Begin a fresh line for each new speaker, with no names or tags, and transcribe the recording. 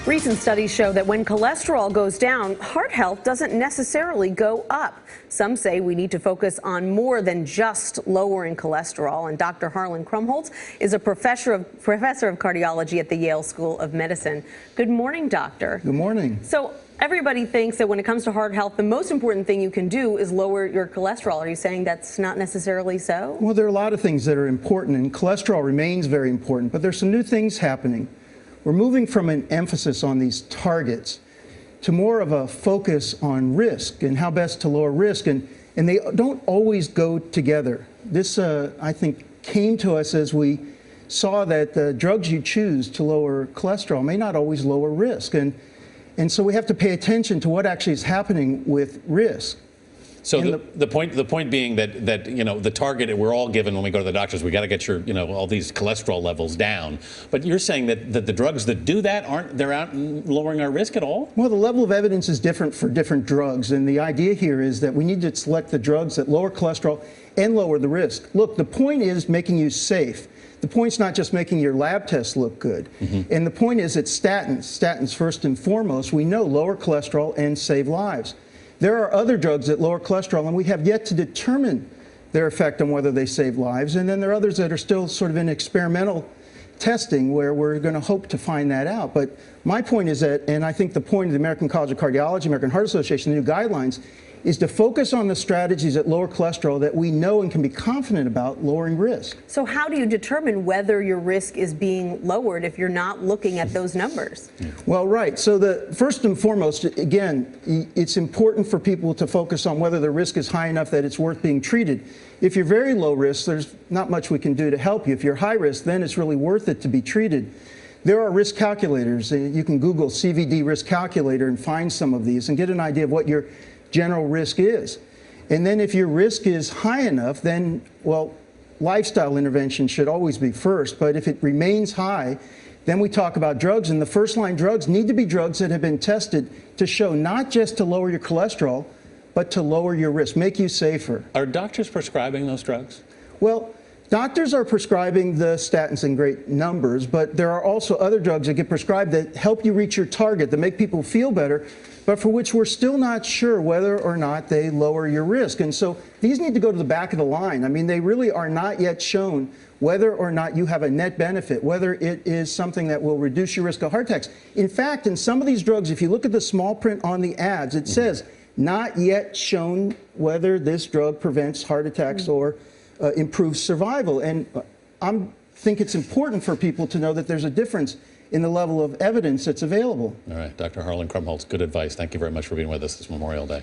Recent studies show that when cholesterol goes down, heart health doesn't necessarily go up. Some say we need to focus on more than just lowering cholesterol. And Dr. Harlan Krumholz is a professor of cardiology at the Yale School of Medicine. Good morning, doctor.
Good morning.
So everybody thinks that when it comes to heart health, the most important thing you can do is lower your cholesterol. Are you saying that's not necessarily so?
Well, there are a lot of things that are important, and cholesterol remains very important, but there's some new things happening. We're moving from an emphasis on these targets to more of a focus on risk and how best to lower risk, and they don't always go together. This, I think, came to us as we saw that the drugs you choose to lower cholesterol may not always lower risk, and so we have to pay attention to what actually is happening with risk.
So the point being that the target we're all given when we go to the doctors, we got to get your all these cholesterol levels down. But you're saying that the drugs that do that aren't lowering our risk at all?
Well, the level of evidence is different for different drugs, and the idea here is that we need to select the drugs that lower cholesterol and lower the risk. Look, the point is making you safe. The point's not just making your lab tests look good. And the point is that statins first and foremost, we know lower cholesterol and save lives. There are other drugs that lower cholesterol, and we have yet to determine their effect on whether they save lives. And then there are others that are still sort of in experimental testing where we're going to hope to find that out. But my point is that, and I think the point of the American College of Cardiology, American Heart Association, the new guidelines, is to focus on the strategies that lower cholesterol that we know and can be confident about lowering risk.
So how do you determine whether your risk is being lowered if you're not looking at those numbers?
Well, right. So first and foremost, again, it's important for people to focus on whether the risk is high enough that it's worth being treated. If you're very low risk, there's not much we can do to help you. If you're high risk, then it's really worth it to be treated. There are risk calculators. You can Google CVD risk calculator and find some of these and get an idea of what your general risk is. And then if your risk is high enough, then, well, lifestyle intervention should always be first. But if it remains high, then we talk about drugs. And the first line drugs need to be drugs that have been tested to show not just to lower your cholesterol, but to lower your risk, make you safer.
Are doctors prescribing those drugs?
Well, doctors are prescribing the statins in great numbers, but there are also other drugs that get prescribed that help you reach your target, that make people feel better, but for which we're still not sure whether or not they lower your risk. And so these need to go to the back of the line. I mean, they really are not yet shown whether or not you have a net benefit, whether it is something that will reduce your risk of heart attacks. In fact, in some of these drugs, if you look at the small print on the ads, it says, not yet shown whether this drug prevents heart attacks or improves survival. And I think it's important for people to know that there's a difference in the level of evidence that's available.
All right, Dr. Harlan Krumholz, good advice. Thank you very much for being with us this Memorial Day.